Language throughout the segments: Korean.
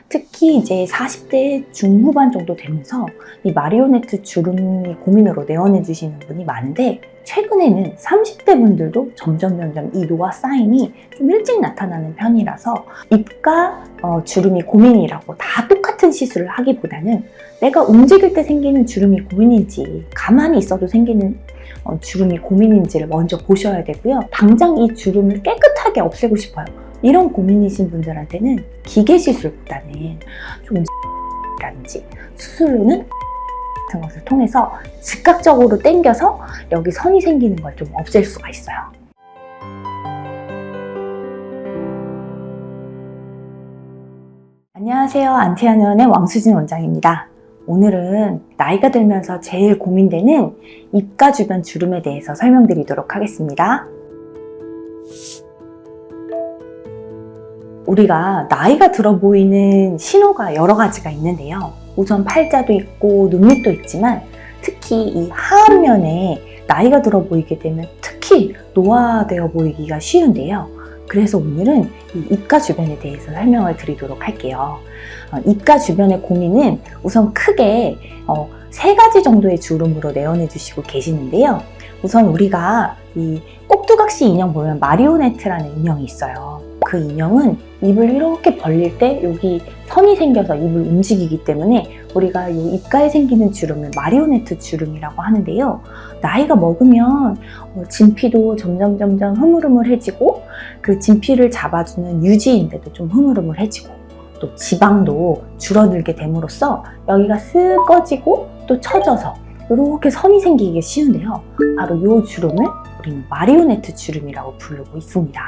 특히 이제 40대 중후반 정도 되면서 이 마리오네트 주름이 고민으로 내원해 주시는 분이 많은데, 최근에는 30대 분들도 점점 이 노화 사인이 좀 일찍 나타나는 편이라서 입가 주름이 고민이라고 다 똑같은 시술을 하기보다는 내가 움직일 때 생기는 주름이 고민인지, 가만히 있어도 생기는 주름이 고민인지를 먼저 보셔야 되고요. 당장 이 주름을 깨끗하게 없애고 싶어요, 이런 고민이신 분들한테는 기계 시술보다는 좀 라든지 수술로는 같은 것을 통해서 즉각적으로 당겨서 여기 선이 생기는 걸 좀 없앨 수가 있어요. 안녕하세요. 안티아년의 왕수진 원장입니다. 오늘은 나이가 들면서 제일 고민되는 입가 주변 주름에 대해서 설명드리도록 하겠습니다. 우리가 나이가 들어 보이는 신호가 여러 가지가 있는데요. 우선 팔자도 있고 눈밑도 있지만, 특히 이 하안면에 나이가 들어 보이게 되면 특히 노화되어 보이기가 쉬운데요. 그래서 오늘은 이 입가 주변에 대해서 설명을 드리도록 할게요. 입가 주변의 고민은 우선 크게 세 가지 정도의 주름으로 내원해 주시고 계시는데요. 우선 우리가 이 꼭두각시 인형 보면 마리오네트라는 인형이 있어요. 그 인형은 입을 이렇게 벌릴 때 여기 선이 생겨서 입을 움직이기 때문에 우리가 이 입가에 생기는 주름을 마리오네트 주름이라고 하는데요. 나이가 먹으면 진피도 점점 흐물흐물해지고, 그 진피를 잡아주는 유지인데도 좀 흐물흐물해지고, 또 지방도 줄어들게 됨으로써 여기가 쓱 꺼지고 또 처져서 이렇게 선이 생기기 쉬운데요. 바로 이 주름을 우리는 마리오네트 주름이라고 부르고 있습니다.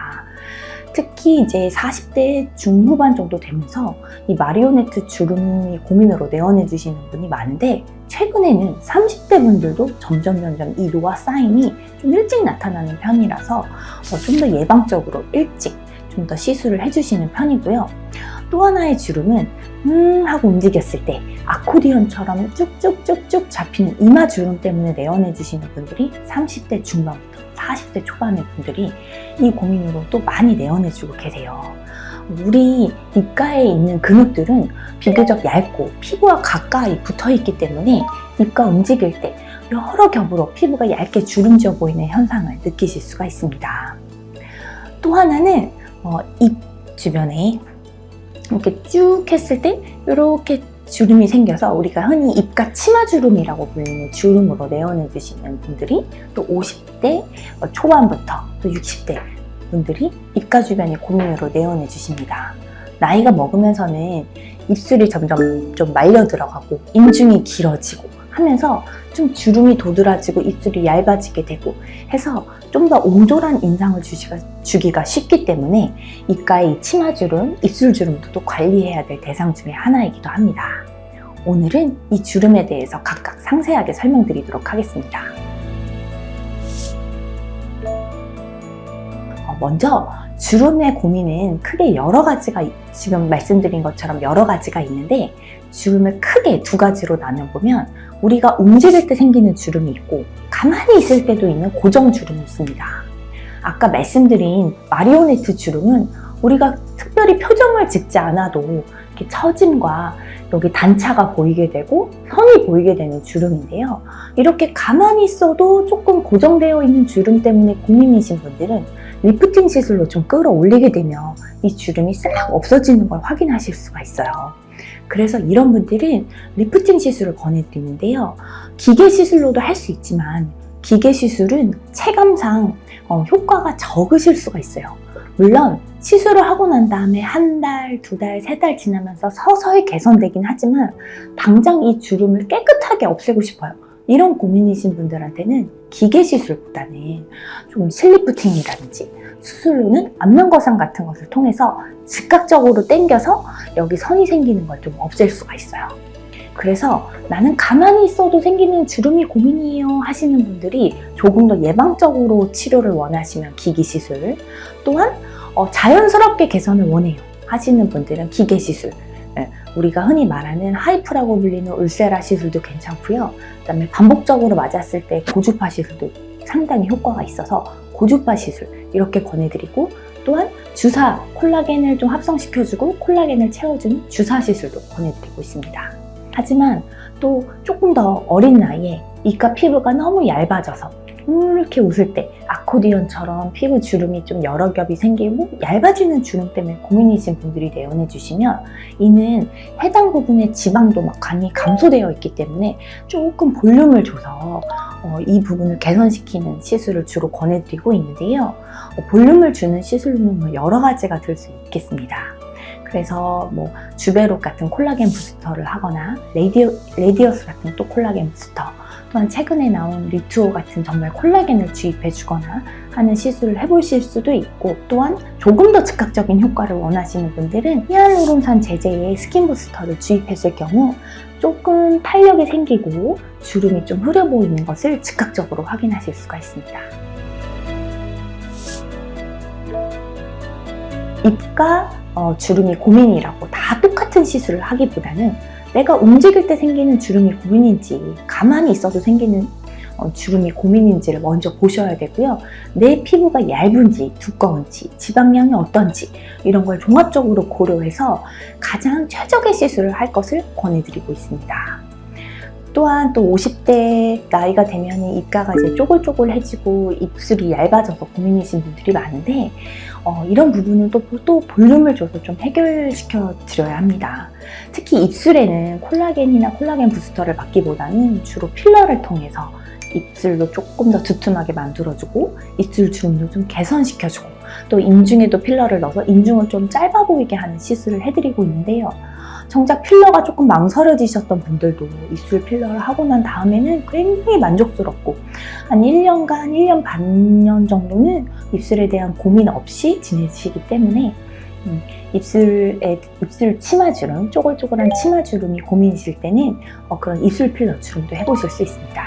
특히 이제 40대 중후반 정도 되면서 이 마리오네트 주름이 고민으로 내원해 주시는 분이 많은데, 최근에는 30대 분들도 점점 이 노화 사인이 좀 일찍 나타나는 편이라서 좀 더 예방적으로 일찍 좀 더 시술을 해주시는 편이고요. 또 하나의 주름은 하고 움직였을 때 아코디언처럼 쭉쭉쭉쭉 잡히는 이마 주름 때문에 내원해 주시는 분들이 30대 중반부터 40대 초반의 분들이 이 고민으로 또 많이 내원해 주고 계세요. 우리 입가에 있는 근육들은 비교적 얇고 피부와 가까이 붙어 있기 때문에 입가 움직일 때 여러 겹으로 피부가 얇게 주름져 보이는 현상을 느끼실 수가 있습니다. 또 하나는 입 주변에 이렇게 쭉 했을 때 이렇게 주름이 생겨서 우리가 흔히 입가 치마주름이라고 불리는 주름으로 내원해 주시는 분들이 또 50대 초반부터 또 60대 분들이 입가 주변에 고민으로 내원해 주십니다. 나이가 먹으면서는 입술이 점점 좀 말려 들어가고 인중이 길어지고 하면서 좀 주름이 도드라지고 입술이 얇아지게 되고 해서 좀 더 옹졸한 인상을 주기가 쉽기 때문에 입가의 이 치마주름, 입술주름도 또 관리해야 될 대상 중에 하나이기도 합니다. 오늘은 이 주름에 대해서 각각 상세하게 설명드리도록 하겠습니다. 먼저 주름의 고민은 크게 여러 가지가, 지금 말씀드린 것처럼 여러 가지가 있는데, 주름을 크게 두 가지로 나눠보면 우리가 움직일 때 생기는 주름이 있고 가만히 있을 때도 있는 고정 주름이 있습니다. 아까 말씀드린 마리오네트 주름은 우리가 특별히 표정을 짓지 않아도 이렇게 처짐과 여기 단차가 보이게 되고 선이 보이게 되는 주름인데요. 이렇게 가만히 있어도 조금 고정되어 있는 주름 때문에 고민이신 분들은 리프팅 시술로 좀 끌어올리게 되면 이 주름이 싹 없어지는 걸 확인하실 수가 있어요. 그래서 이런 분들은 리프팅 시술을 권해드리는데요. 기계 시술로도 할 수 있지만 기계 시술은 체감상 효과가 적으실 수가 있어요. 물론 시술을 하고 난 다음에 한 달, 두 달, 세 달 지나면서 서서히 개선되긴 하지만 당장 이 주름을 깨끗하게 없애고 싶어요, 이런 고민이신 분들한테는 기계 시술보다는 좀 실리프팅이라든지 수술로는 안면거상 같은 것을 통해서 즉각적으로 당겨서 여기 선이 생기는 걸 좀 없앨 수가 있어요. 그래서 나는 가만히 있어도 생기는 주름이 고민이에요 하시는 분들이 조금 더 예방적으로 치료를 원하시면 기기 시술, 또한 자연스럽게 개선을 원해요 하시는 분들은 기계 시술, 우리가 흔히 말하는 하이프라고 불리는 울세라 시술도 괜찮고요. 그다음에 반복적으로 맞았을 때 고주파 시술도 상당히 효과가 있어서 고주파 시술 이렇게 권해드리고, 또한 주사, 콜라겐을 좀 합성시켜주고 콜라겐을 채워주는 주사 시술도 권해드리고 있습니다. 하지만 또 조금 더 어린 나이에 입가 피부가 너무 얇아져서 이렇게 웃을 때 아코디언처럼 피부 주름이 좀 여러 겹이 생기고 얇아지는 주름 때문에 고민이신 분들이 내원해 주시면, 이는 해당 부분의 지방도 많이 감소되어 있기 때문에 조금 볼륨을 줘서 이 부분을 개선시키는 시술을 주로 권해드리고 있는데요. 볼륨을 주는 시술로는 여러 가지가 될 수 있겠습니다. 그래서 주베롯 같은 콜라겐 부스터를 하거나 레디어스 같은 또 콜라겐 부스터, 또한 최근에 나온 리투오 같은 정말 콜라겐을 주입해 주거나 하는 시술을 해보실 수도 있고, 또한 조금 더 즉각적인 효과를 원하시는 분들은 히알루론산 제제의 스킨 부스터를 주입했을 경우 조금 탄력이 생기고 주름이 좀 흐려 보이는 것을 즉각적으로 확인하실 수가 있습니다. 입가 주름이 고민이라고 다 똑같은 시술을 하기보다는 내가 움직일 때 생기는 주름이 고민인지, 가만히 있어도 생기는 주름이 고민인지를 먼저 보셔야 되고요. 내 피부가 얇은지 두꺼운지 지방량이 어떤지 이런 걸 종합적으로 고려해서 가장 최적의 시술을 할 것을 권해드리고 있습니다. 또한 또 50대 나이가 되면 입가가 이제 쪼글쪼글해지고 입술이 얇아져서 고민이신 분들이 많은데, 이런 부분은 또 볼륨을 줘서 좀 해결시켜 드려야 합니다. 특히 입술에는 콜라겐이나 콜라겐 부스터를 받기보다는 주로 필러를 통해서 입술도 조금 더 두툼하게 만들어주고 입술 주름도 좀 개선시켜주고, 또 인중에도 필러를 넣어서 인중을 좀 짧아 보이게 하는 시술을 해드리고 있는데요. 정작 필러가 조금 망설여지셨던 분들도 입술 필러를 하고 난 다음에는 굉장히 만족스럽고 한 1년간, 1년 반년 정도는 입술에 대한 고민 없이 지내시기 때문에 입술 치마주름, 쪼글쪼글한 치마주름이 고민이실 때는 그런 입술 필러 주름도 해보실 수 있습니다.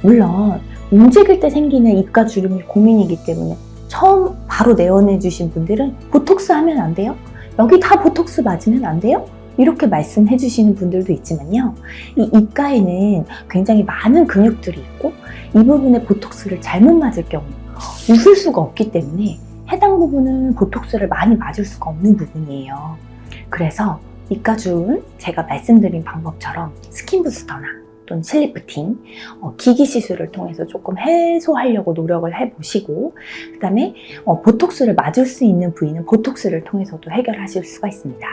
물론 움직일 때 생기는 입가 주름이 고민이기 때문에 처음 바로 내원해 주신 분들은 보톡스 하면 안 돼요? 여기 다 보톡스 맞으면 안 돼요? 이렇게 말씀해 주시는 분들도 있지만요. 이 입가에는 굉장히 많은 근육들이 있고 이 부분에 보톡스를 잘못 맞을 경우 웃을 수가 없기 때문에 해당 부분은 보톡스를 많이 맞을 수가 없는 부분이에요. 그래서 입가주름은 제가 말씀드린 방법처럼 스킨 부스터나 또는 실리프팅, 기기 시술을 통해서 조금 해소하려고 노력을 해보시고, 그 다음에 보톡스를 맞을 수 있는 부위는 보톡스를 통해서도 해결하실 수가 있습니다.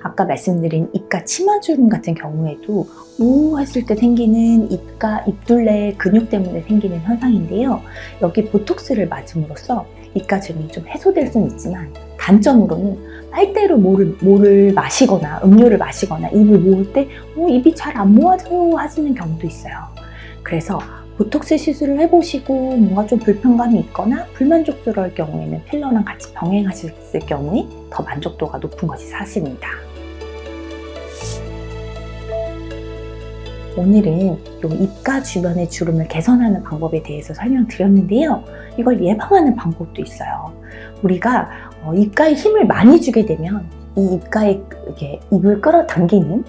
아까 말씀드린 입가 치마주름 같은 경우에도 우 했을 때 생기는 입둘레 근육 때문에 생기는 현상인데요. 여기 보톡스를 맞음으로써 입가주름이 좀 해소될 수는 있지만, 단점으로는 빨대로 뭐를 마시거나 음료를 마시거나 입을 모을 때 입이 잘 안 모아져요 하시는 경우도 있어요. 그래서 보톡스 시술을 해보시고 뭔가 좀 불편감이 있거나 불만족스러울 경우에는 필러랑 같이 병행하셨을 경우에 더 만족도가 높은 것이 사실입니다. 오늘은 이 입가 주변의 주름을 개선하는 방법에 대해서 설명드렸는데요. 이걸 예방하는 방법도 있어요. 우리가 입가에 힘을 많이 주게 되면 이 입가에 입을 끌어당기는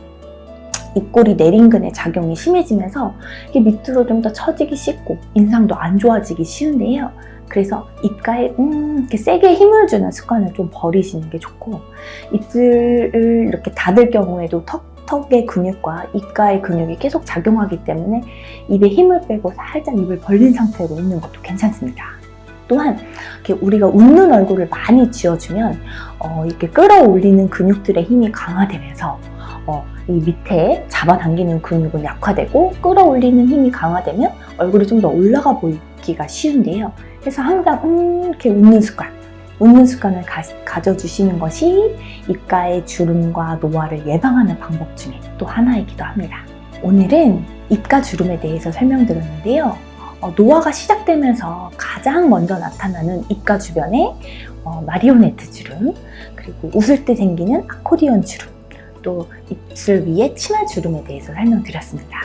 입꼬리 내린근의 작용이 심해지면서 이게 밑으로 좀 더 처지기 쉽고 인상도 안 좋아지기 쉬운데요. 그래서 입가에 이렇게 세게 힘을 주는 습관을 좀 버리시는 게 좋고, 입술을 이렇게 닫을 경우에도 턱의 근육과 입가의 근육이 계속 작용하기 때문에 입에 힘을 빼고 살짝 입을 벌린 상태로 있는 것도 괜찮습니다. 또한 이렇게 우리가 웃는 얼굴을 많이 지어주면 이렇게 끌어올리는 근육들의 힘이 강화되면서 이 밑에 잡아당기는 근육은 약화되고 끌어올리는 힘이 강화되면 얼굴이 좀 더 올라가 보이기가 쉬운데요. 그래서 항상 이렇게 웃는 습관을 가져주시는 것이 입가의 주름과 노화를 예방하는 방법 중에 또 하나이기도 합니다. 오늘은 입가 주름에 대해서 설명드렸는데요. 노화가 시작되면서 가장 먼저 나타나는 입가 주변에 마리오네트 주름, 그리고 웃을 때 생기는 아코디언 주름, 또 입술 위에 치마 주름에 대해서 설명드렸습니다.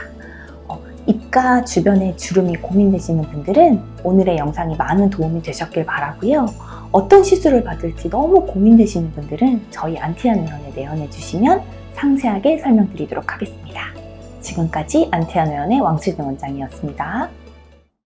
입가 주변에 주름이 고민되시는 분들은 오늘의 영상이 많은 도움이 되셨길 바라고요. 어떤 시술을 받을지 너무 고민되시는 분들은 저희 안티아누연에 내원해 주시면 상세하게 설명드리도록 하겠습니다. 지금까지 안티아누연의 왕수진 원장이었습니다.